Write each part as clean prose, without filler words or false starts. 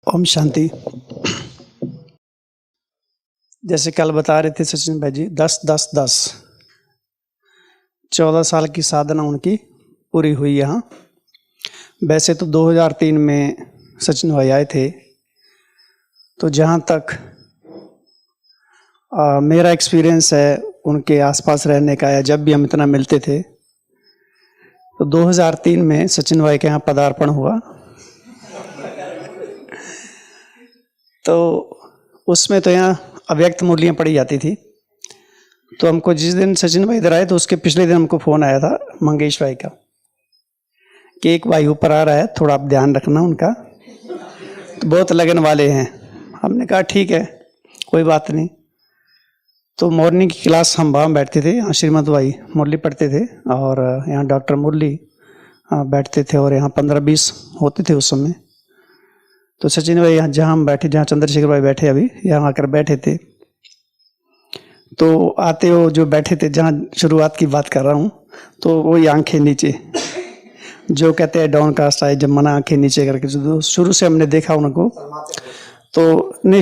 ओम शांति। जैसे कल बता रहे थे सचिन भाई जी, 10-10-10 14 साल की साधना उनकी पूरी हुई यहाँ। वैसे तो 2003 में सचिन भाई आए थे, तो जहाँ तक मेरा एक्सपीरियंस है उनके आसपास रहने का, या जब भी हम इतना मिलते थे, तो 2003 में सचिन भाई के यहाँ पदार्पण हुआ। तो उसमें तो यहाँ अव्यक्त मूल्यें पड़ी जाती थी। तो हमको जिस दिन सचिन भाई इधर आए, तो उसके पिछले दिन हमको फ़ोन आया था मंगेश भाई का कि एक भाई ऊपर आ रहा है, थोड़ा आप ध्यान रखना उनका, तो बहुत लगन वाले हैं। हमने कहा ठीक है, कोई बात नहीं। तो मॉर्निंग की क्लास हम वहाँ बैठते थे, यहाँ श्रीमद भाई मुरली पढ़ते थे और यहाँ डॉक्टर मुरली बैठते थे, और यहाँ 15-20 होते थे उस समय। तो सचिन भाई यहाँ जहाँ हम बैठे, जहाँ चंद्रशेखर भाई बैठे अभी, यहाँ आकर बैठे थे। तो आते हो जो बैठे थे, जहाँ शुरुआत की बात कर रहा हूँ, तो वही आंखें नीचे, जो कहते हैं डाउन कास्ट आई, जब मना आंखें नीचे करके, जो शुरू से हमने देखा उनको, तो नहीं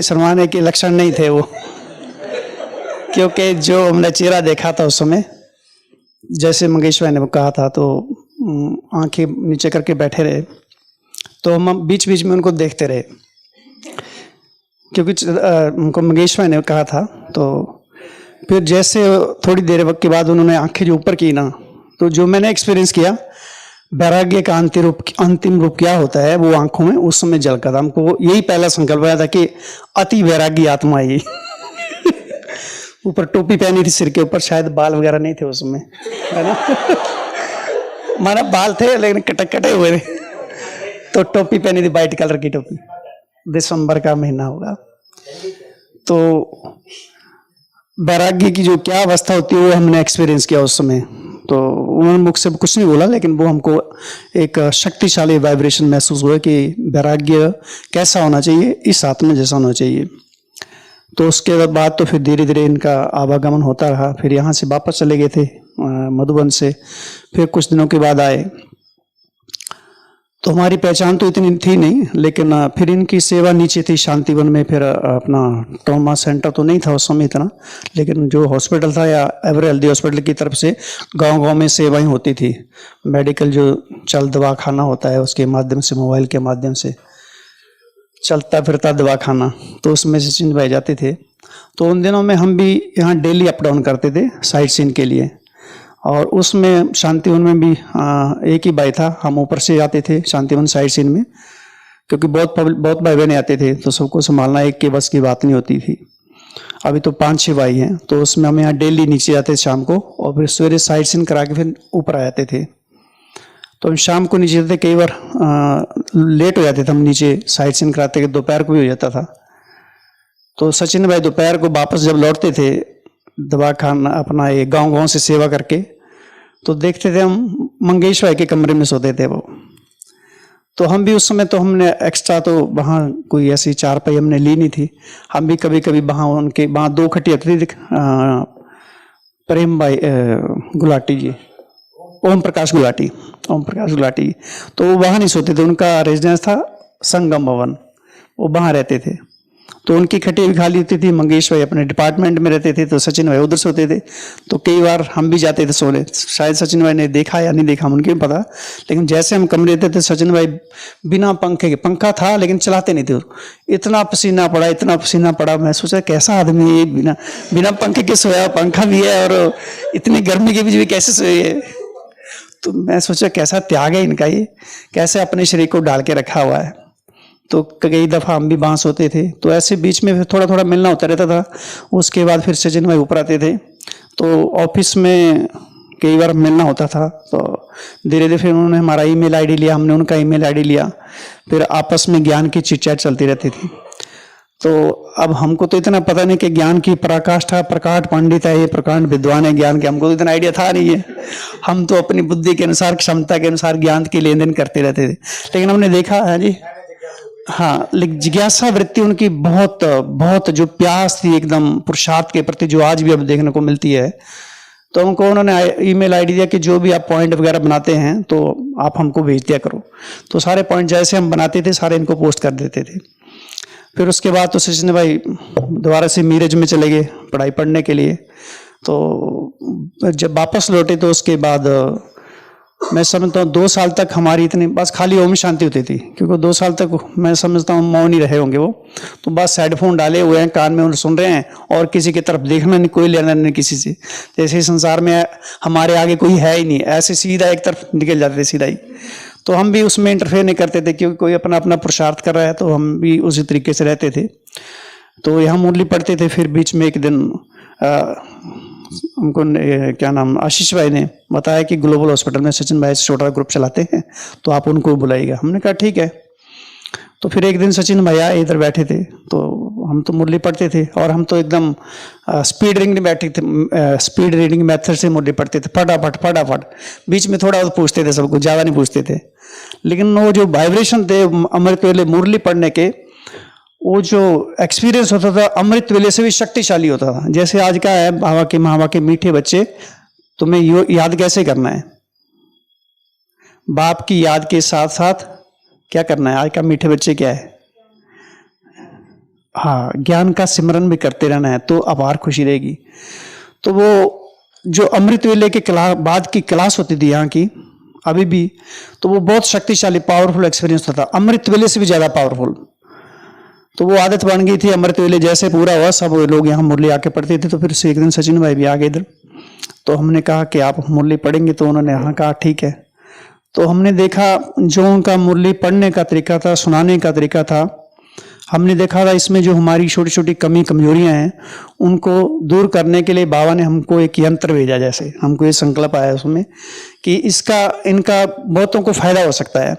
शर्माने के लक्षण नहीं थे वो, क्योंकि जो हमने चेहरा देखा था उस समय, जैसे मंगेश भाई ने कहा था, तो आंखें नीचे करके बैठे रहे। तो हम बीच बीच में उनको देखते रहे, क्योंकि उनको मंगेश भाई ने कहा था। तो फिर जैसे थोड़ी देर वक्त के बाद उन्होंने आंखें जो ऊपर की ना, तो जो मैंने एक्सपीरियंस किया, वैराग्य का अंतिम रूप क्या होता है वो आंखों में उस समय झलका था। हमको यही पहला संकल्प आया था कि अति वैरागी आत्मा ये ऊपर टोपी पहनी थी सिर के ऊपर, शायद बाल वगैरह नहीं थे उस समय, है ना माना बाल थे लेकिन कटे हुए थे। तो टोपी पहनी थी, वाइट कलर की टोपी, दिसंबर का महीना होगा। तो वैराग्य की जो क्या अवस्था होती है वो हमने एक्सपीरियंस किया उस समय। तो उन्होंने मुझसे कुछ नहीं बोला, लेकिन वो हमको एक शक्तिशाली वाइब्रेशन महसूस हुआ कि वैराग्य कैसा होना चाहिए, इस आत्मा जैसा होना चाहिए। तो उसके बाद तो फिर धीरे धीरे इनका आवागमन होता रहा। फिर यहाँ से वापस चले गए थे मधुबन से, फिर कुछ दिनों के बाद आए। तो हमारी पहचान तो इतनी थी नहीं, लेकिन फिर इनकी सेवा नीचे थी शांतिवन में। फिर अपना ट्रॉमा सेंटर तो नहीं था उस समय इतना, लेकिन जो हॉस्पिटल था या एवरे हेल्दी हॉस्पिटल की तरफ से गांव-गांव में सेवाएं होती थी। मेडिकल जो चल दवाखाना होता है, उसके माध्यम से, मोबाइल के माध्यम से चलता फिरता दवाखाना, तो उसमें सचिन भाई जाते थे। तो उन दिनों में हम भी यहाँ डेली अप डाउन करते थे साइट सीन के लिए, और उसमें शांतिवन में भी एक ही भाई था। हम ऊपर से जाते थे शांतिवन साइड सीन में, क्योंकि बहुत भाई बहने आते थे, तो सबको संभालना एक के बस की बात नहीं होती थी। अभी तो 5-6 भाई हैं, तो उसमें हम यहाँ डेली नीचे जाते थे शाम को, और फिर सवेरे साइड सीन करा के फिर ऊपर आ जाते थे। तो हम शाम को नीचे जाते, कई बार लेट हो जाते थे हम नीचे साइड सीन कराते, कि दोपहर को भी हो जाता था। तो सचिन भाई दोपहर को वापस जब लौटते थे दवाखाना अपना, ये गाँव से सेवा करके, तो देखते थे हम मंगेश भाई के कमरे में सोते थे वो। तो हम भी उस समय, तो हमने एक्स्ट्रा तो वहाँ कोई ऐसी चारपाई हमने ली नहीं थी। हम भी कभी कभी वहाँ उनके वहाँ 2 खटिया थी, प्रेम भाई गुलाटी जी, ओम प्रकाश गुलाटी, तो वो वहाँ नहीं सोते थे। उनका रेजिडेंस था संगम भवन, वो वहाँ रहते थे। तो उनकी खटिया भी खाली होती थी। मंगेश भाई अपने डिपार्टमेंट में रहते थे, तो सचिन भाई उधर सोते थे। तो कई बार हम भी जाते थे सोने। शायद सचिन भाई ने देखा या नहीं देखा मुझे नहीं पता, लेकिन जैसे हम कमरे रहते थे, सचिन भाई बिना पंखे के, पंखा था लेकिन चलाते नहीं थे। इतना पसीना पड़ा, मैं सोचा कैसा आदमी है, बिना पंखे के सोया, पंखा भी है और इतनी गर्मी के बीच भी कैसे सोए है। तो मैं सोचा कैसा त्याग है इनका, ये कैसे अपने शरीर को डाल के रखा हुआ है। तो कई दफ़ा हम भी वहाँ सोते थे। तो ऐसे बीच में फिर थोड़ा थोड़ा मिलना होता रहता था। उसके बाद फिर सचिन भाई ऊपर आते थे, तो ऑफिस में कई बार मिलना होता था। तो धीरे धीरे फिर उन्होंने हमारा ईमेल आईडी लिया, हमने उनका ईमेल आईडी लिया, फिर आपस में ज्ञान की चिट-चैट चलती रहती थी। तो अब हमको तो इतना पता नहीं कि ज्ञान की पराकाष्ठा, प्रकाट पंडित है, ये प्रकांड विद्वान है ज्ञान के, हमको तो इतना आइडिया था नहीं है। हम तो अपनी बुद्धि के अनुसार, क्षमता के अनुसार ज्ञान की लेन देन करते रहते थे। लेकिन हमने देखा है जी, हाँ, लेकिन जिज्ञासा वृत्ति उनकी बहुत जो प्यास थी एकदम पुरुषार्थ के प्रति, जो आज भी अब देखने को मिलती है। तो हमको उन्होंने ईमेल आईडी दिया कि जो भी आप पॉइंट वगैरह बनाते हैं तो आप हमको भेज दिया करो। तो सारे पॉइंट जैसे हम बनाते थे सारे इनको पोस्ट कर देते थे। फिर उसके बाद तो सचिन भाई दोबारा से मीरज में चले गए पढ़ाई पढ़ने के लिए। तो जब वापस लौटे तो उसके बाद मैं समझता हूँ 2 साल तक हमारी इतनी बस खाली ओम शांति होती थी, क्योंकि 2 साल तक मैं समझता हूँ मौन ही रहे होंगे वो। तो बस हेडफोन डाले हुए हैं कान में और सुन रहे हैं और किसी की तरफ देखना नहीं, कोई लेना नहीं किसी से, जैसे संसार में हमारे आगे कोई है ही नहीं, ऐसे सीधा एक तरफ निकल जाते थे सीधा ही। तो हम भी उसमें इंटरफेयर नहीं करते थे, क्योंकि कोई अपना अपना पुरुषार्थ कर रहा है तो हम भी उसी तरीके से रहते थे। तो यहाँ मुरली पढ़ते थे। फिर बीच में एक दिन हमको क्या नाम आशीष भाई ने बताया कि ग्लोबल हॉस्पिटल में सचिन भाई से छोटा ग्रुप चलाते हैं तो आप उनको बुलाइएगा। हमने कहा ठीक है। तो फिर एक दिन सचिन भैया इधर बैठे थे, तो हम तो मुरली पढ़ते थे और हम तो एकदम स्पीड रीडिंग बैठे थे, स्पीड रीडिंग मेथड से मुरली पढ़ते थे, फटाफट फटाफट। बीच में थोड़ा पूछते थे सबको, ज़्यादा नहीं पूछते थे। लेकिन वो जो वाइब्रेशन थे अमृत वेले मुरली पढ़ने के, वो जो एक्सपीरियंस होता था अमृत वेले से भी शक्तिशाली होता था। जैसे आज का है बाबा के महाबा के मीठे बच्चे, तुम्हें याद कैसे करना है, बाप की याद के साथ साथ क्या करना है। आज का मीठे बच्चे क्या है, हाँ, ज्ञान का सिमरन भी करते रहना है तो अपार खुशी रहेगी। तो वो जो अमृत वेले के बाद की क्लास होती थी यहाँ की अभी भी, तो वो बहुत शक्तिशाली पावरफुल एक्सपीरियंस होता था, अमृत वेले से भी ज़्यादा पावरफुल। तो वो आदत बन गई थी। अमृत वेले जैसे पूरा हुआ सब लोग यहाँ मुरली आके पढ़ते थे। तो फिर से एक दिन सचिन भाई भी आ गए इधर, तो हमने कहा कि आप मुरली पढ़ेंगे, तो उन्होंने हाँ कहा ठीक है। तो हमने देखा जो उनका मुरली पढ़ने का तरीका था, सुनाने का तरीका था, हमने देखा था इसमें जो हमारी छोटी छोटी कमी कमजोरियां हैं उनको दूर करने के लिए बाबा ने हमको एक यंत्र भेजा। जैसे हमको ये संकल्प आया उसमें कि इनका बहुतों को फायदा हो सकता है।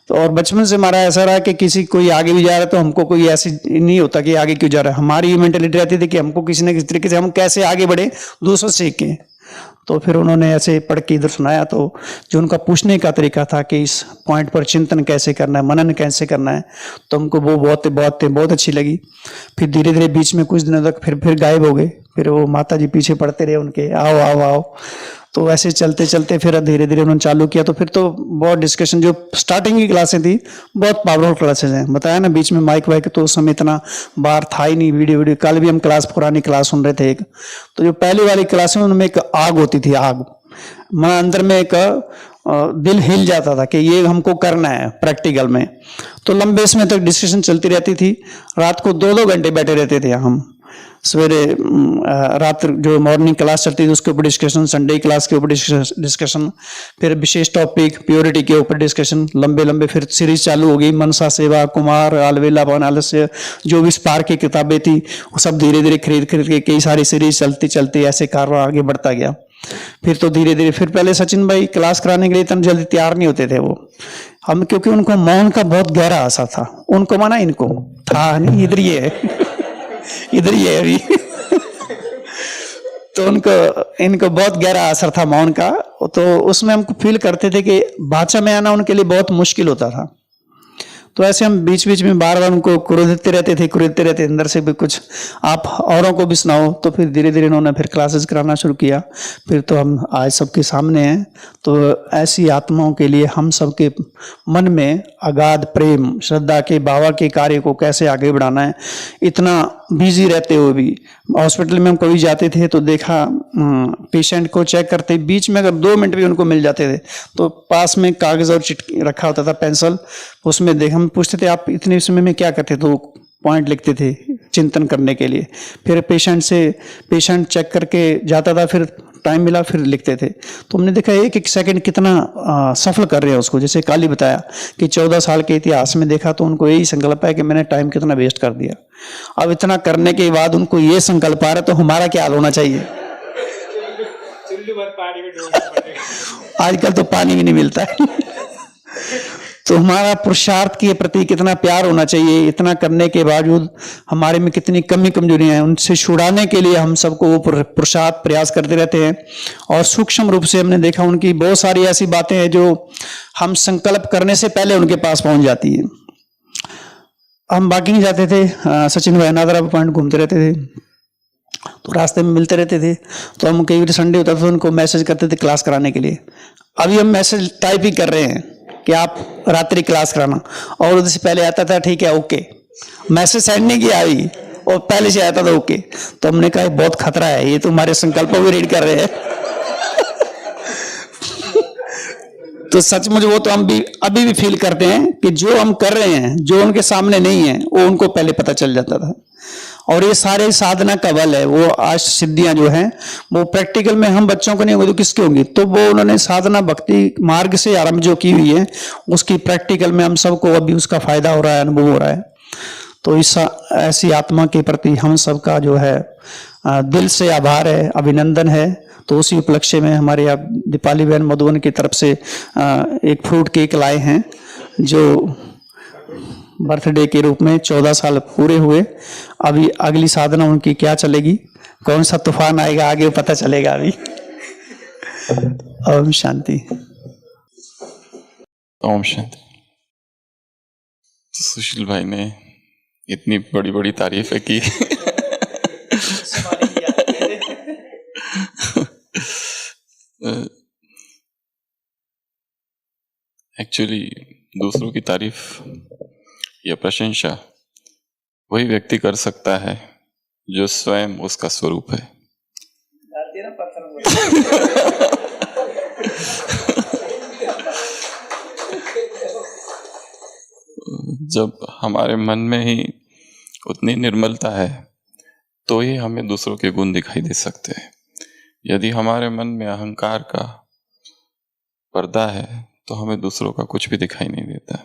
तो और बचपन से हमारा ऐसा रहा कि किसी कोई आगे भी जा रहा है तो हमको कोई ऐसी नहीं होता कि आगे क्यों जा रहा है, हमारी ये मेंटेलिटी रहती थी कि हमको किसी न किसी तरीके से हम कैसे आगे बढ़े, दूसरों से सीख के। तो फिर उन्होंने ऐसे पढ़ के इधर सुनाया। तो जो उनका पूछने का तरीका था कि इस पॉइंट पर चिंतन कैसे करना है, मनन कैसे करना है, तो हमको वो बहुत अच्छी लगी। फिर धीरे धीरे बीच में कुछ दिनों तक फिर गायब हो गए। फिर वो माता जी पीछे पड़ते रहे उनके, आओ आओ आओ। तो ऐसे चलते चलते फिर धीरे धीरे उन्होंने चालू किया। तो फिर तो बहुत डिस्कशन, जो स्टार्टिंग की क्लासें थी बहुत पावरफुल क्लासेज हैं। बताया ना बीच में माइक वाइक तो उस समय इतना बार था ही नहीं, वीडियो। कल भी हम पुरानी क्लास सुन रहे थे एक, तो जो पहली वाली क्लास में उनमें एक आग होती थी, आग मन अंदर में एक दिल हिल जाता था कि ये हमको करना है प्रैक्टिकल में। तो लंबे समय तक डिस्कशन चलती रहती थी। रात को 2-2 घंटे बैठे रहते थे हम। सवेरे रात जो मॉर्निंग क्लास चलती थी उसके ऊपर डिस्कशन, संडे क्लास के ऊपर डिस्कशन, फिर विशेष टॉपिक प्योरिटी के ऊपर डिस्कशन, लंबे लंबे। फिर सीरीज चालू हो गई, मनसा सेवा, कुमार, अलवेला, पवन आलस्य, जो भी स्पार्क की किताबें थी वो सब धीरे धीरे खरीद के कई सारी सीरीज चलती चलती ऐसे कारवा आगे बढ़ता गया। फिर तो धीरे धीरे फिर पहले सचिन भाई क्लास कराने के लिए इतना जल्दी तैयार नहीं होते थे वो हम, क्योंकि उनको मौन का बहुत गहरा आशा था। उनको माना इनको था नहीं, इधर ही है इधर ही है अभी तो इनको बहुत गहरा असर था मौन का। तो उसमें हमको फील करते थे कि भाषा में आना उनके लिए बहुत मुश्किल होता था। तो ऐसे हम बीच बीच में बार बार उनको कुरेदते रहते अंदर से भी कुछ आप औरों को भी सुनाओ। तो फिर धीरे धीरे इन्होंने फिर क्लासेस कराना शुरू किया। फिर तो हम आज सबके सामने हैं। तो ऐसी आत्माओं के लिए हम सबके मन में अगाध प्रेम श्रद्धा के बाबा के कार्य को कैसे आगे बढ़ाना है। इतना बिजी रहते हुए भी हॉस्पिटल में हम कभी जाते थे तो देखा पेशेंट को चेक करते बीच में अगर 2 मिनट भी उनको मिल जाते थे तो पास में कागज और चिट रखा होता था, पेंसिल, उसमें देख हम पूछते थे आप इतने समय में क्या करते, तो पॉइंट लिखते थे चिंतन करने के लिए। फिर पेशेंट चेक करके जाता था, फिर टाइम मिला फिर लिखते थे। तो हमने देखा एक एक सेकंड कितना सफल कर रहे हैं उसको। जैसे काली बताया कि 14 साल के इतिहास में देखा तो उनको यही संकल्प है कि मैंने टाइम कितना वेस्ट कर दिया। अब इतना करने के बाद उनको ये संकल्प आ रहा है तो हमारा क्या हाल होना चाहिए। आजकल तो पानी भी नहीं मिलता है तो हमारा पुरुषार्थ के प्रति कितना प्यार होना चाहिए। इतना करने के बावजूद हमारे में कितनी कमी कमजोरियां हैं, उनसे छुड़ाने के लिए हम सबको वो पुरुषार्थ प्रयास करते रहते हैं। और सूक्ष्म रूप से हमने देखा उनकी बहुत सारी ऐसी बातें हैं जो हम संकल्प करने से पहले उनके पास पहुंच जाती है। हम बाकी नहीं जाते थे, सचिन भाई नादरा पॉइंट घूमते रहते थे। तो रास्ते में मिलते रहते थे, तो हम कई बार संडे होता था तो उनको मैसेज करते थे क्लास कराने के लिए। अभी हम मैसेज टाइप ही कर रहे हैं कि आप रात्रि क्लास कराना, और उधर से पहले आता था ठीक है ओके, मैसेज सेंड नहीं किया अभी, और पहले से आता था ओके। तो हमने कहा बहुत खतरा है, ये तो हमारे संकल्पों भी रीड कर रहे हैं। तो सचमुच वो तो हम भी अभी भी फील करते हैं कि जो हम कर रहे हैं, जो उनके सामने नहीं है, वो उनको पहले पता चल जाता था। और ये सारे साधना का बल है, वो आज सिद्धियां जो हैं वो प्रैक्टिकल में हम बच्चों को नहीं होगी तो किसकी होंगी, तो वो उन्होंने साधना भक्ति मार्ग से आरंभ जो की हुई है, उसकी प्रैक्टिकल में हम सबको अभी उसका फायदा हो रहा है, अनुभव हो रहा है। तो इस ऐसी आत्मा के प्रति हम सबका जो है दिल से आभार है, अभिनंदन है। तो उसी उपलक्ष्य में हमारे यहाँ दीपाली बहन मधुबन की तरफ से एक फ्रूट केक लाए हैं, जो बर्थडे के रूप में 14 साल पूरे हुए। अभी अगली साधना उनकी क्या चलेगी, कौन सा तूफान आएगा आगे पता चलेगा अभी। ओम शांति। ओम शांति। सुशील भाई ने इतनी बड़ी बड़ी तारीफें की। एक्चुअली दूसरों की तारीफ या प्रशंसा वही व्यक्ति कर सकता है जो स्वयं उसका स्वरूप है। जब हमारे मन में ही उतनी निर्मलता है तो ही हमें दूसरों के गुण दिखाई दे सकते हैं। यदि हमारे मन में अहंकार का पर्दा है तो हमें दूसरों का कुछ भी दिखाई नहीं देता।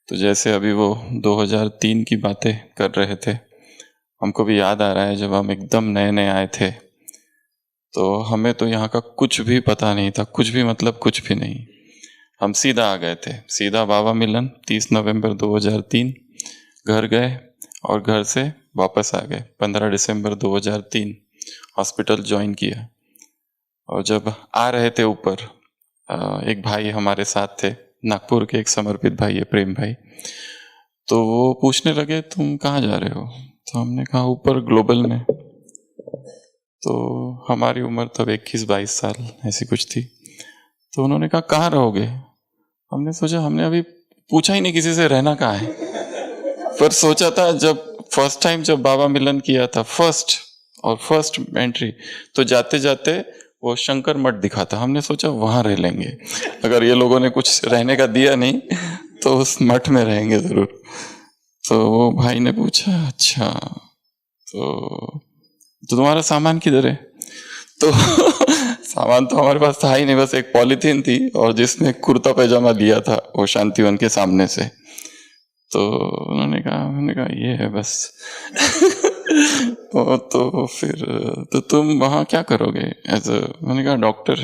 तो जैसे अभी वो 2003 की बातें कर रहे थे, हमको भी याद आ रहा है जब हम एकदम नए नए आए थे तो हमें तो यहाँ का कुछ भी पता नहीं था, कुछ भी मतलब कुछ भी नहीं। हम सीधा आ गए थे, सीधा बाबा मिलन 30 नवंबर 2003 घर गए और घर से वापस आ गए। 15 दिसंबर 2003 हॉस्पिटल ज्वाइन किया। और जब आ रहे थे ऊपर, एक भाई हमारे साथ थे, नागपुर के एक समर्पित भाई है, प्रेम भाई। तो वो पूछने लगे तुम कहाँ जा रहे हो? तो हमने कहा ऊपर ग्लोबल में। तो हमारी उम्र तब 21-22 साल ऐसी कुछ थी। तो उन्होंने कहा कहाँ रहोगे? हमने सोचा, हमने अभी पूछा ही नहीं किसी से रहना कहाँ है, पर सोचा था जब फर्स्ट टाइम जब बाबा मिलन किया था, फर्स्ट एंट्री, तो जाते जाते वो शंकर मठ दिखा था। हमने सोचा वहाँ रह लेंगे, अगर ये लोगों ने कुछ रहने का दिया नहीं तो उस मठ में रहेंगे ज़रूर। तो वो भाई ने पूछा अच्छा तो तुम्हारा सामान किधर है? तो सामान तो हमारे पास था ही नहीं, बस एक पॉलीथीन थी और जिसमें कुर्ता पैजामा लिया था वो शांतिवन के सामने से। तो उन्होंने कहा ये है बस। तो फिर तो तुम वहाँ क्या करोगे मैंने कहा डॉक्टर।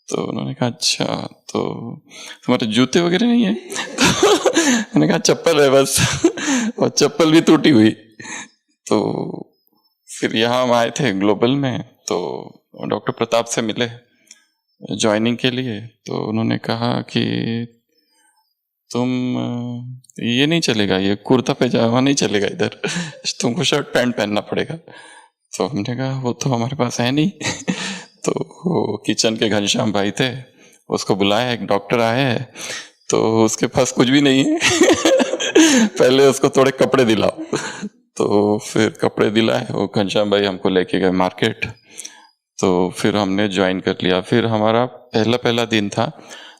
तो उन्होंने कहा अच्छा तो तुम्हारे जूते वगैरह नहीं है? तो मैंने कहा चप्पल है बस, और चप्पल भी टूटी हुई। तो फिर यहाँ हम आए थे ग्लोबल में, तो डॉक्टर प्रताप से मिले ज्वाइनिंग के लिए। तो उन्होंने कहा कि तुम ये नहीं चलेगा, ये कुर्ता पैजामा नहीं चलेगा, इधर तुमको शर्ट पैंट पहनना पड़ेगा। तो हमने कहा वो तो हमारे पास है नहीं। तो वो किचन के घनश्याम भाई थे, उसको बुलाया, एक डॉक्टर आए हैं, तो उसके पास कुछ भी नहीं है। पहले उसको थोड़े कपड़े दिलाओ। तो फिर कपड़े दिलाए, वो घनश्याम भाई हमको लेके गए मार्केट। तो फिर हमने ज्वाइन कर लिया। फिर हमारा पहला दिन था,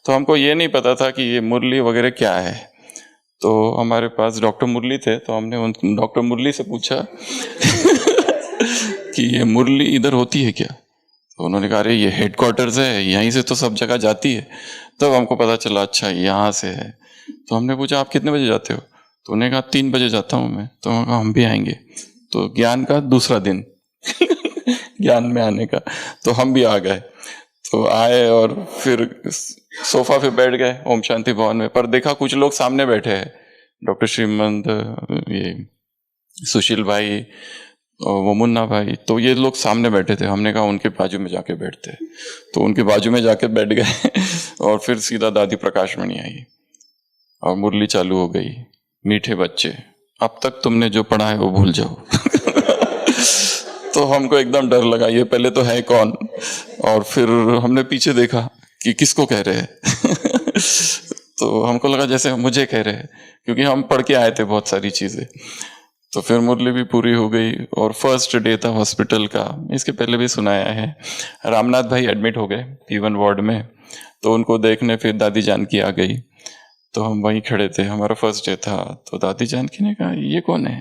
तो हमको ये नहीं पता था कि ये मुरली वगैरह क्या है। तो हमारे पास डॉक्टर मुरली थे, तो हमने उन डॉक्टर मुरली से पूछा कि ये मुरली इधर होती है क्या? तो उन्होंने कहा अरे ये हेडक्वार्टर्स है, यहीं से तो सब जगह जाती है। तब हमको पता चला अच्छा यहाँ से है। तो हमने पूछा आप कितने बजे जाते हो? तो उन्होंने कहा 3 बजे जाता हूँ मैं। तो उन्होंने कहा हम भी आएंगे। तो ज्ञान का दूसरा दिन ज्ञान में आने का, तो हम भी आ गए। तो आए और फिर सोफा पे बैठ गए ओम शांति भवन में, पर देखा कुछ लोग सामने बैठे हैं, डॉक्टर श्रीमंत, ये सुशील भाई और वो मुन्ना भाई, तो ये लोग सामने बैठे थे। हमने कहा उनके बाजू में जाके बैठते, तो उनके बाजू में जाके बैठ गए। और फिर सीधा दादी प्रकाशमणि आई और मुरली चालू हो गई। मीठे बच्चे, अब तक तुमने जो पढ़ा है वो भूल जाओ। तो हमको एकदम डर लगा, ये पहले तो है कौन, और फिर हमने पीछे देखा कि किसको कह रहे हैं। तो हमको लगा जैसे मुझे कह रहे हैं, क्योंकि हम पढ़ के आए थे बहुत सारी चीजें। तो फिर मुरली भी पूरी हो गई और फर्स्ट डे था हॉस्पिटल का। इसके पहले भी सुनाया है, रामनाथ भाई एडमिट हो गए P1 वार्ड में, तो उनको देखने फिर दादी जानकी आ गई। तो हम वहीं खड़े थे, हमारा फर्स्ट डे था। तो दादी जानकी ने कहा ये कौन है?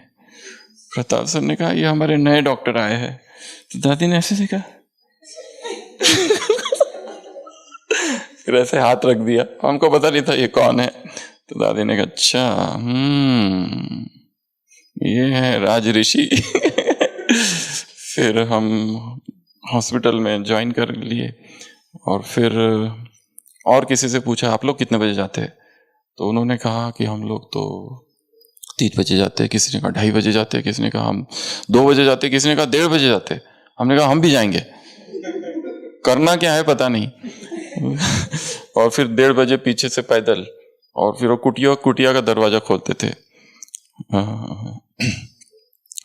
प्रताप सर ने कहा ये हमारे नए डॉक्टर आए हैं। तो दादी ने ऐसे देखा, फिर ऐसे हाथ रख दिया, हमको पता नहीं था ये कौन है। तो दादी ने कहा अच्छा, ये है राज ऋषि। फिर हम हॉस्पिटल में ज्वाइन कर लिए और फिर और किसी से पूछा आप लोग कितने बजे जाते हैं? तो उन्होंने कहा कि हम लोग तो 3 बजे जाते हैं, किसी ने कहा 2:30 बजे जाते हैं, किसी ने कहा हम 2 बजे जाते हैं, किसी ने कहा 1:30 बजे जाते हैं। हमने कहा हम भी जाएंगे, करना क्या है पता नहीं। और फिर 1:30 बजे पीछे से पैदल, और फिर वो कुटिया का दरवाजा खोलते थे।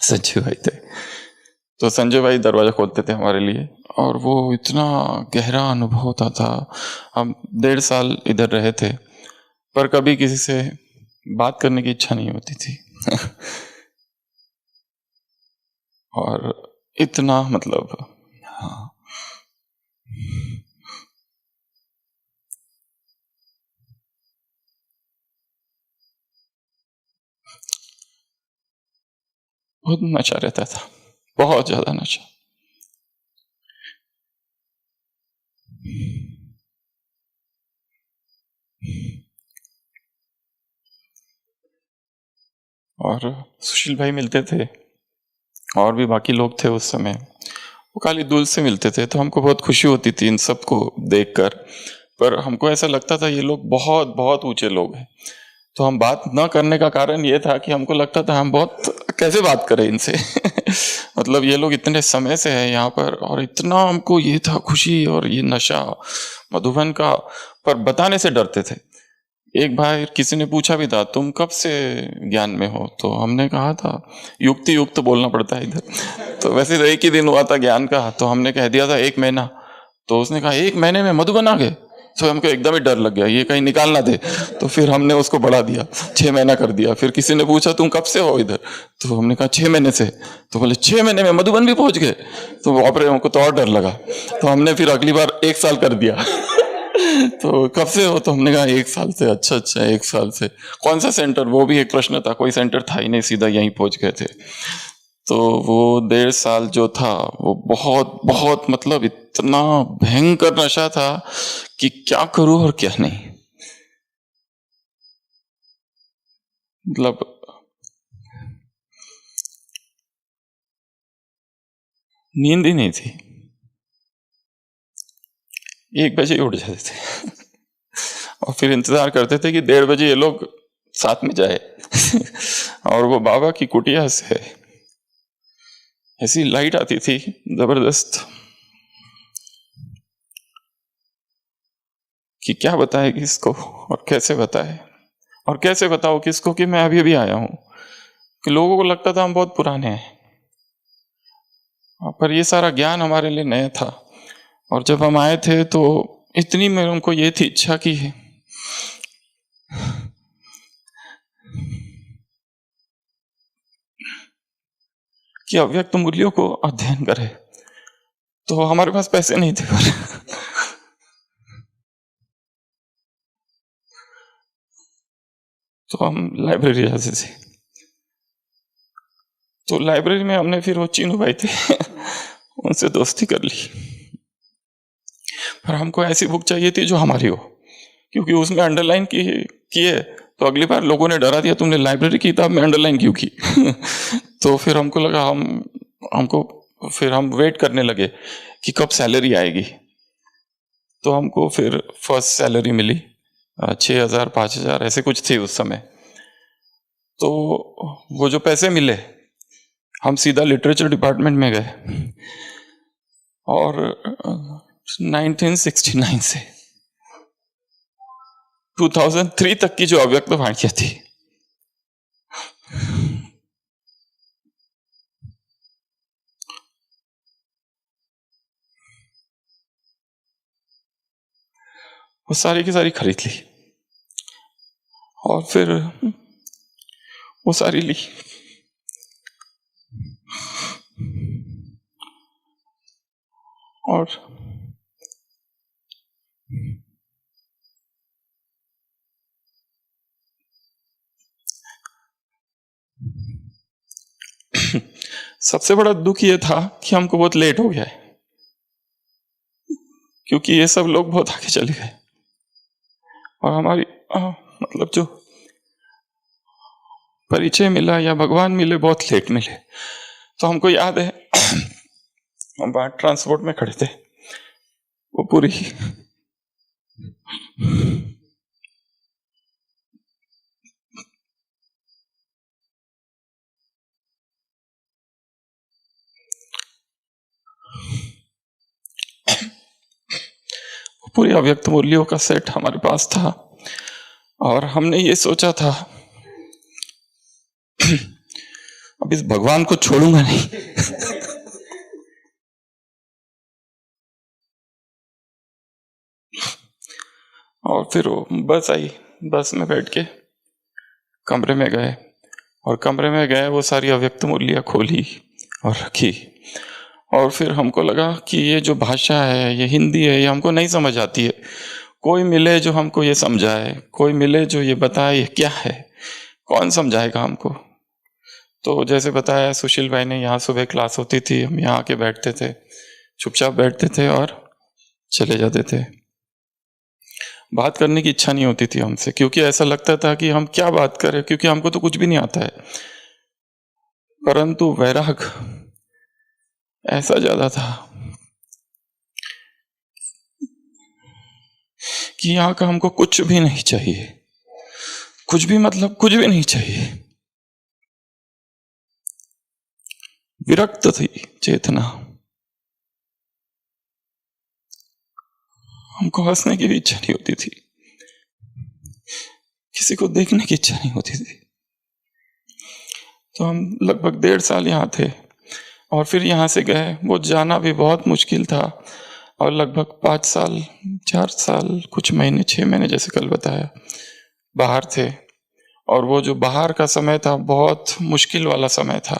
संजय भाई थे, तो संजय भाई दरवाजा खोलते थे हमारे लिए, और वो इतना गहरा अनुभव होता था। हम 1.5 साल इधर रहे थे, पर कभी किसी से बात करने की इच्छा नहीं होती थी। और इतना मतलब, हाँ, बहुत नशा रहता था, बहुत ज्यादा नशा। और सुशील भाई मिलते थे, और भी बाकी लोग थे उस समय, वो खाली दूर से मिलते थे, तो हमको बहुत खुशी होती थी इन सबको देखकर। पर हमको ऐसा लगता था ये लोग बहुत बहुत ऊंचे लोग हैं। तो हम बात न करने का कारण ये था कि हमको लगता था हम बहुत कैसे बात करें इनसे। मतलब ये लोग इतने समय से हैं यहाँ पर, और इतना हमको ये था खुशी और ये नशा मधुबन का, पर बताने से डरते थे। एक बार किसी ने पूछा भी था तुम कब से ज्ञान में हो? तो हमने कहा था युक्ति युक्त बोलना पड़ता है इधर। तो वैसे तो एक ही दिन हुआ था ज्ञान का, तो हमने कह दिया था 1 महीना। तो उसने कहा 1 महीने में मधुबन आ गए? तो हमको एकदम ही डर लग गया, ये कहीं निकाल ना दे। तो फिर हमने उसको बढ़ा दिया, 6 महीना कर दिया। फिर किसी ने पूछा तुम कब से हो इधर? तो हमने कहा 6 महीने से। तो बोले 6 महीने में मधुबन भी पहुंच गए? तो बाप रे, हमको तो और डर लगा। तो हमने फिर अगली बार 1 साल कर दिया। तो कब से हो? तो हमने कहा 1 साल से। अच्छा अच्छा, 1 साल से। कौन सा सेंटर? वो भी एक प्रश्न था, कोई सेंटर था ही नहीं, सीधा यहीं पहुंच गए थे। तो वो 1.5 साल जो था वो बहुत बहुत मतलब इतना भयंकर नशा था कि क्या करूं और क्या नहीं। मतलब नींद ही नहीं थी, 1 बजे ही उठ जाते थे। और फिर इंतजार करते थे कि 1:30 बजे ये लोग साथ में जाए। और वो बाबा की कुटिया से ऐसी लाइट आती थी जबरदस्त कि क्या बताए किसको और कैसे बताए, और कैसे बताओ किसको कि मैं अभी अभी आया हूं। कि लोगों को लगता था हम बहुत पुराने हैं, पर ये सारा ज्ञान हमारे लिए नया था। और जब हम आए थे तो इतनी मेरे उनको ये थी इच्छा कि अव्यक्त मूल्यों को अध्ययन करें। तो हमारे पास पैसे नहीं थे, पर तो हम लाइब्रेरी जाते थे। तो लाइब्रेरी में हमने फिर वो चीनू भाई थे, उनसे दोस्ती कर ली। पर हमको ऐसी बुक चाहिए थी जो हमारी हो, क्योंकि उसमें अंडरलाइन किए तो अगली बार लोगों ने डरा दिया तुमने लाइब्रेरी की किताब में अंडरलाइन क्यों की। तो फिर हमको लगा हमको फिर हम वेट करने लगे कि कब सैलरी आएगी। तो हमको फिर फर्स्ट सैलरी मिली 6,000 5,000 ऐसे कुछ थी उस समय। तो वो जो पैसे मिले, हम सीधा लिटरेचर डिपार्टमेंट में गए, और 1969 से 2003 तक की जो अव्यक्त वाणियां थी, वो सारी की सारी खरीद ली और फिर वो सारी ली। और सबसे बड़ा दुख ये था कि हमको बहुत लेट हो गया है, क्योंकि ये सब लोग बहुत आगे चले गए और हमारी मतलब जो परिचय मिला या भगवान मिले बहुत लेट मिले। तो हमको याद है हम बाहर ट्रांसपोर्ट में खड़े थे, वो पूरी पूरी अव्यक्त मूल्यों का सेट हमारे पास था और हमने ये सोचा था अब इस भगवान को छोड़ूंगा नहीं। और फिर वो बस आई, बस में बैठ के कमरे में गए और कमरे में गए वो सारी अव्यक्त मूल्य खोली और रखी। और फिर हमको लगा कि ये जो भाषा है, ये हिंदी है, ये हमको नहीं समझ आती है। कोई मिले जो हमको ये समझाए, कोई मिले जो ये बताए ये क्या है, कौन समझाएगा हमको। तो जैसे बताया सुशील भाई ने, यहाँ सुबह क्लास होती थी, हम यहाँ आके बैठते थे, चुपचाप बैठते थे और चले जाते थे। बात करने की इच्छा नहीं होती थी हमसे, क्योंकि ऐसा लगता था कि हम क्या बात करें, क्योंकि हमको तो कुछ भी नहीं आता है। परंतु वैराग ऐसा ज्यादा था कि यहाँ का हमको कुछ भी नहीं चाहिए, कुछ भी मतलब कुछ भी नहीं चाहिए। विरक्त थी चेतना, हमको हंसने की भी इच्छा नहीं होती थी, किसी को देखने की इच्छा नहीं होती थी। तो हम लगभग 1.5 साल यहाँ थे और फिर यहाँ से गए। वो जाना भी बहुत मुश्किल था और लगभग 5 साल 4 साल कुछ महीने 6 महीने जैसे कल बताया बाहर थे। और वो जो बाहर का समय था बहुत मुश्किल वाला समय था।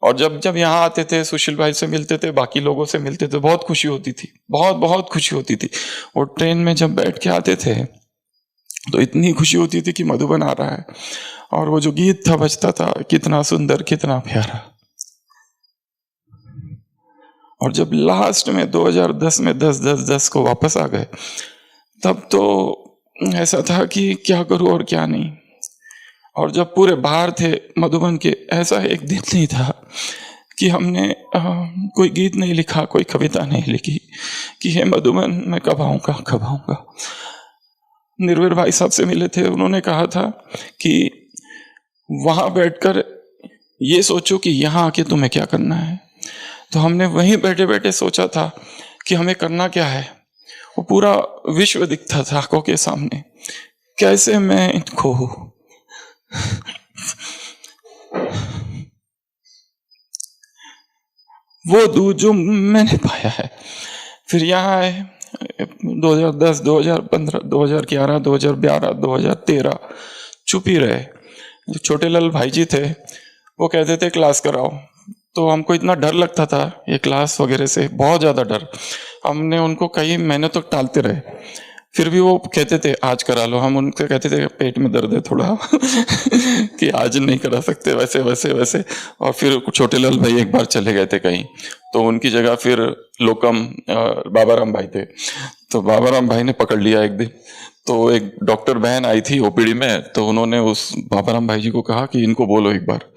और जब जब यहाँ आते थे, सुशील भाई से मिलते थे, बाकी लोगों से मिलते थे, बहुत खुशी होती थी, बहुत बहुत खुशी होती थी। और ट्रेन में जब बैठ के आते थे तो इतनी खुशी होती थी कि मधुबन आ रहा है। और वो जो गीत था बजता था, कितना सुंदर कितना प्यारा। और जब लास्ट में 2010 में 10-10-10 को वापस आ गए, तब तो ऐसा था कि क्या करूं और क्या नहीं। और जब पूरे बाहर थे मधुबन के, ऐसा एक दिन नहीं था कि हमने कोई गीत नहीं लिखा, कोई कविता नहीं लिखी कि हे मधुबन मैं कब आऊँगा कब आऊँगा। निर्वीर भाई साहब से मिले थे, उन्होंने कहा था कि वहाँ बैठकर ये सोचो कि यहाँ आके तुम्हें क्या करना है। तो हमने वहीं बैठे बैठे सोचा था कि हमें करना क्या है। वो पूरा विश्व दिखता था आंखों के सामने, कैसे मैं इनको वो दूध जो मैंने पाया है। फिर यहाँ आए 2010, 2015, 2011, 2012, 2013 चुप ही रहे। जो छोटे लाल भाई जी थे वो कहते थे क्लास कराओ, तो हमको इतना डर लगता था ये क्लास वगैरह से, बहुत ज़्यादा डर। हमने उनको कई महीने तक टालते रहे, फिर भी वो कहते थे आज करा लो। हम उनसे कहते थे पेट में दर्द है थोड़ा कि आज नहीं करा सकते, वैसे वैसे वैसे। और फिर छोटे लाल भाई एक बार चले गए थे कहीं, तो उनकी जगह फिर लोकम बाबाराम भाई थे। तो बाबाराम भाई ने पकड़ लिया एक दिन। तो एक डॉक्टर बहन आई थी ओपीडी में, तो उन्होंने उस बाबाराम भाई जी को कहा कि इनको बोलो एक बार।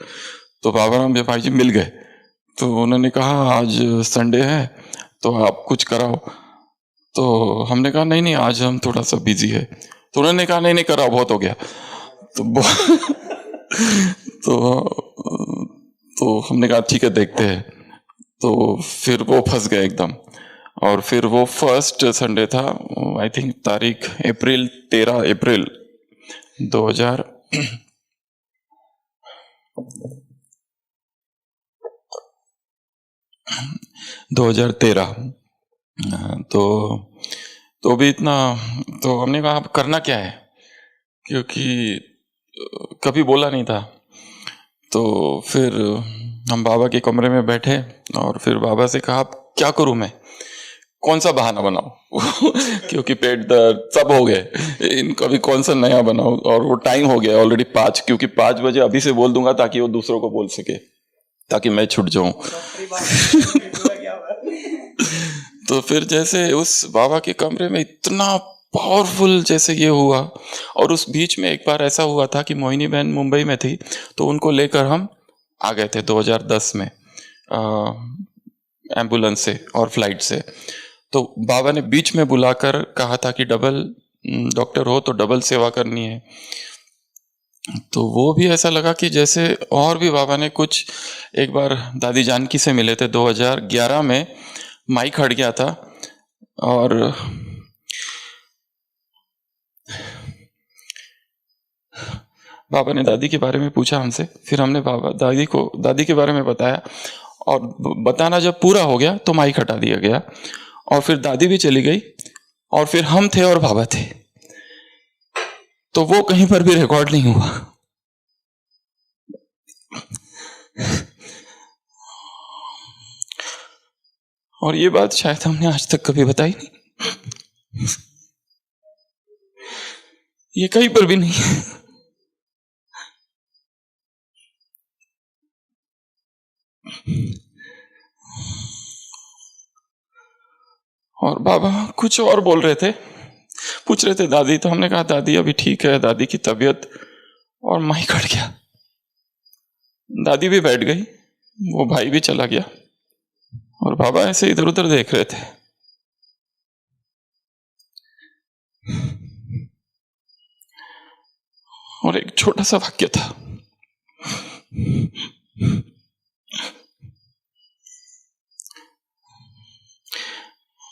तो बाबाराम भाई जी मिल गए, तो उन्होंने कहा आज संडे है तो आप कुछ कराओ। तो हमने कहा नहीं नहीं आज हम थोड़ा सा बिजी है। तो उन्होंने कहा नहीं नहीं कराओ, बहुत हो गया। तो तो हमने कहा ठीक है देखते हैं। तो फिर वो फंस गए एकदम। और फिर वो फर्स्ट संडे था, आई थिंक तारीख 13 अप्रैल 2000 2013। तो तो भी इतना, तो हमने कहा अब करना क्या है, क्योंकि कभी बोला नहीं था। तो फिर हम बाबा के कमरे में बैठे और फिर बाबा से कहा अब क्या करूं मैं, कौन सा बहाना बनाऊं क्योंकि पेट दर्द सब हो गए, इनका भी कौन सा नया बनाऊं, और वो टाइम हो गया ऑलरेडी 5, क्योंकि 5 बजे अभी से बोल दूंगा ताकि वो दूसरों को बोल सके, ताकि मैं छूट जाऊं। तो फिर जैसे उस बाबा के कमरे में इतना पावरफुल जैसे ये हुआ, और उस बीच में एक बार ऐसा हुआ था कि मोहिनी बहन मुंबई में थी, तो उनको लेकर हम आ गए थे 2010 में एम्बुलेंस से और फ्लाइट से। तो बाबा ने बीच में बुलाकर कहा था कि डबल डॉक्टर हो तो डबल सेवा करनी है। तो वो भी ऐसा लगा कि जैसे, और भी बाबा ने कुछ, एक बार दादी जानकी से मिले थे 2011 में, माइक हट गया था और बाबा ने दादी के बारे में पूछा हमसे, फिर हमने दादी के बारे में बताया, और बताना जब पूरा हो गया तो माइक हटा दिया गया, और फिर दादी भी चली गई, और फिर हम थे और बाबा थे, तो वो कहीं पर भी रिकॉर्ड नहीं हुआ। और ये बात शायद हमने आज तक कभी बताई नहीं, ये कहीं पर भी नहीं है। और बाबा कुछ और बोल रहे थे, पूछ रहे थे दादी, तो हमने कहा दादी अभी ठीक है, दादी की तबीयत, और माइक हट गया, दादी भी बैठ गई, वो भाई भी चला गया, और बाबा ऐसे इधर उधर देख रहे थे। और एक छोटा सा वाक्य था,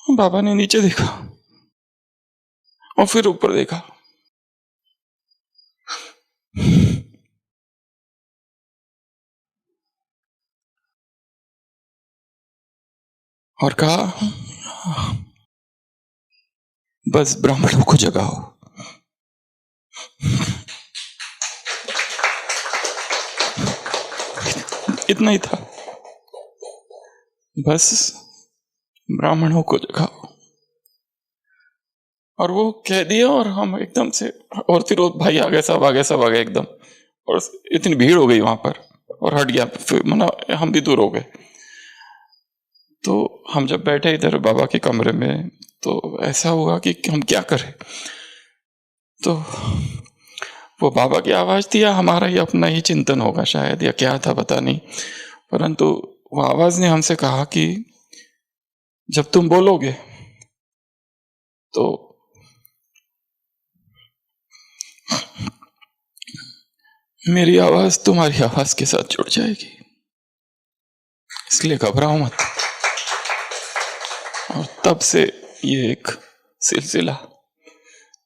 बाबा ने नीचे देखा और फिर ऊपर देखा, और कहा बस ब्राह्मणों को जगाओ। इतना ही था, बस ब्राह्मणों को जगाओ, और वो कह दिया, और हम एकदम से, और फिर वो भाई आ गए, सब आ गए एकदम, और इतनी भीड़ हो गई वहां पर, और हट गया, फिर मना हम भी दूर हो गए। तो हम जब बैठे इधर बाबा के कमरे में, तो ऐसा हुआ कि हम क्या करें। तो वो बाबा की आवाज थी, या हमारा ही अपना ही चिंतन होगा शायद, या क्या था पता नहीं, परंतु वो आवाज ने हमसे कहा कि जब तुम बोलोगे तो मेरी आवाज तुम्हारी आवाज के साथ जुड़ जाएगी, इसलिए घबराओ मत। और तब से ये एक सिलसिला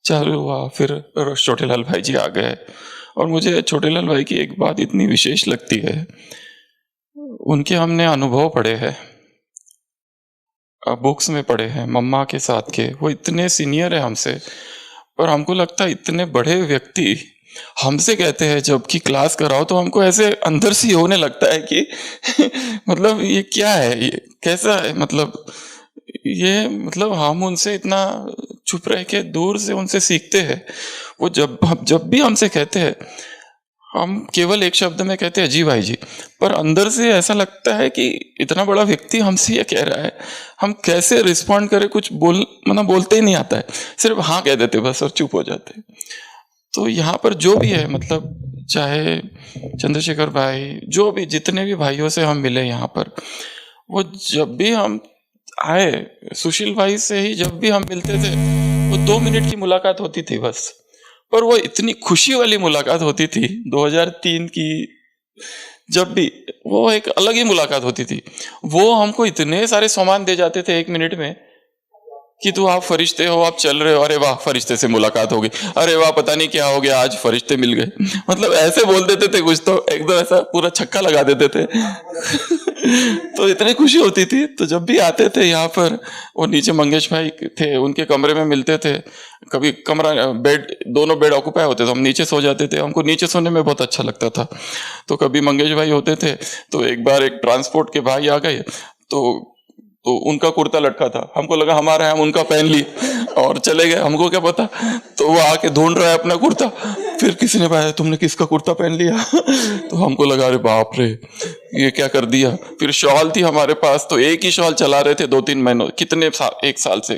चालू हुआ। फिर छोटेलाल भाई जी आ गए, और मुझे छोटेलाल भाई की एक बात इतनी विशेष लगती है, उनके हमने अनुभव पढ़े हैं, बुक्स में पढ़े हैं, मम्मा के साथ के, वो इतने सीनियर है हमसे, पर हमको लगता है इतने बड़े व्यक्ति हमसे कहते हैं, जबकि क्लास कराओ तो हमको ऐसे अंदर से होने लगता है कि मतलब ये क्या है, ये कैसा है, मतलब ये, मतलब हम उनसे इतना चुप रह के दूर से उनसे सीखते हैं। वो जब भी हमसे कहते हैं, हम केवल एक शब्द में कहते हैं जी भाई जी, पर अंदर से ऐसा लगता है कि इतना बड़ा व्यक्ति हमसे ये कह रहा है, हम कैसे रिस्पॉन्ड करें, कुछ बोलते ही नहीं आता है, सिर्फ हाँ कह देते बस और चुप हो जाते। तो यहाँ पर जो भी है, मतलब चाहे चंद्रशेखर भाई, जो भी जितने भी भाइयों से हम मिले यहाँ पर, वो जब भी हम आए, सुशील भाई से ही जब भी हम मिलते थे, वो 2 मिनट की मुलाकात होती थी बस, पर वो इतनी खुशी वाली मुलाकात होती थी 2003 की, जब भी वो एक अलग ही मुलाकात होती थी। वो हमको इतने सारे सामान दे जाते थे 1 मिनट में कि तो आप फरिश्ते हो, आप चल रहे हो, अरे वाह फरिश्ते से मुलाकात हो गई, अरे वाह पता नहीं क्या हो गया आज फरिश्ते मिल गए। मतलब ऐसे बोल देते थे कुछ, तो एकदम ऐसा पूरा छक्का लगा देते थे। तो इतनी खुशी होती थी। तो जब भी आते थे यहाँ पर, वो नीचे मंगेश भाई थे, उनके कमरे में मिलते थे। कभी कमरा बेड, दोनों बेड ऑक्यूपाई होते थे, हम नीचे सो जाते थे, हमको नीचे सोने में बहुत अच्छा लगता था। तो कभी मंगेश भाई होते थे, तो एक बार एक ट्रांसपोर्ट के भाई आ गए, तो उनका कुर्ता लटका था, हमको लगा हमारा है, हम उनका पहन लिए और चले गए, हमको क्या पता। तो वो आके ढूंढ रहा है अपना कुर्ता, फिर किसी ने बताया तुमने किसका कुर्ता पहन लिया। तो हमको लगा अरे बाप रे ये क्या कर दिया। फिर शॉल थी हमारे पास, तो एक ही शॉल चला रहे थे 2-3 महीनों, कितने साल, 1 साल से,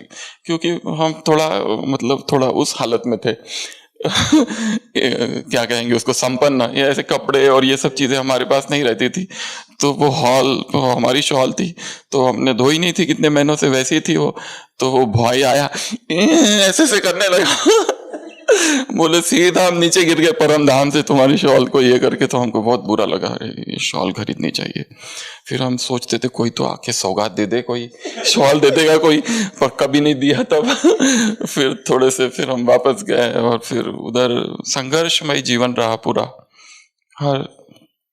क्योंकि हम थोड़ा मतलब थोड़ा उस हालत में थे। क्या कहेंगे उसको, संपन्न, ये ऐसे कपड़े और ये सब चीजें हमारे पास नहीं रहती थी। तो वो हमारी शॉल थी, तो हमने धोई नहीं थी कितने महीनों से, वैसी थी वो। तो वो भाई आया, ऐसे करने लगा। बोले सीधा हम नीचे गिर गए परम धाम से तुम्हारी शॉल को ये करके। तो हमको बहुत बुरा लगा, अरे ये शॉल खरीदनी चाहिए। फिर हम सोचते थे कोई तो आके सौगात दे दे, कोई शॉल दे देगा कोई, पर कभी नहीं दिया तब। फिर थोड़े से फिर हम वापस गए, और फिर उधर संघर्षमय जीवन रहा पूरा, हर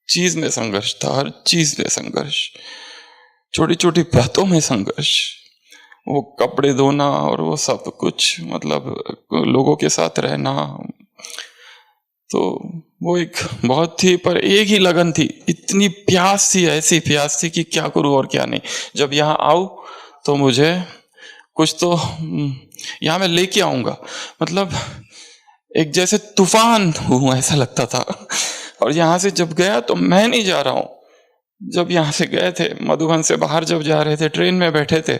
चीज में संघर्ष था, हर चीज में संघर्ष, छोटी छोटी बातों में संघर्ष, वो कपड़े धोना और वो सब कुछ, मतलब लोगों के साथ रहना। तो वो एक बहुत ही, पर एक ही लगन थी, इतनी प्यास थी, ऐसी प्यास थी कि क्या करूं और क्या नहीं। जब यहाँ आऊं तो मुझे कुछ तो यहाँ मैं लेके आऊंगा, मतलब एक जैसे तूफान हूं ऐसा लगता था। और यहाँ से जब गया तो मैं नहीं जा रहा हूं। जब यहाँ से गए थे, मधुबन से बाहर जब जा रहे थे, ट्रेन में बैठे थे,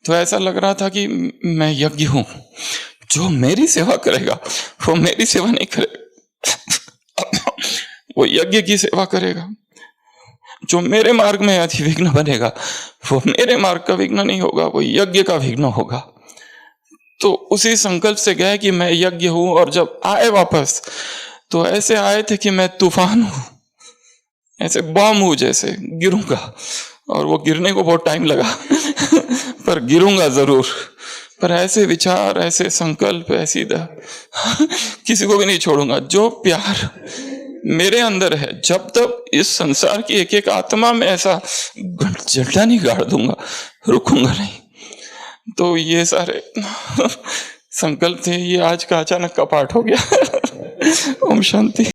तो ऐसा लग रहा था कि मैं यज्ञ हूं, जो मेरी सेवा करेगा वो मेरी सेवा नहीं करेगा, वो यज्ञ की सेवा करेगा। जो मेरे मार्ग में अति विघ्न बनेगा वो मेरे मार्ग का विघ्न नहीं होगा, वो यज्ञ का विघ्न होगा। तो उसी संकल्प से गए कि मैं यज्ञ हूं। और जब आए वापस तो ऐसे आए थे कि मैं तूफान हूं, ऐसे बम हूं, जैसे गिरूंगा। और वो गिरने को बहुत टाइम लगा पर गिरूंगा जरूर। पर ऐसे विचार, ऐसे संकल्प, ऐसी किसी को भी नहीं छोड़ूंगा। जो प्यार मेरे अंदर है, जब तक इस संसार की एक एक आत्मा में ऐसा जटा नहीं गाड़ दूंगा, रुकूंगा नहीं। तो ये सारे संकल्प थे, ये आज का अचानक का पाठ हो गया। ओम शांति।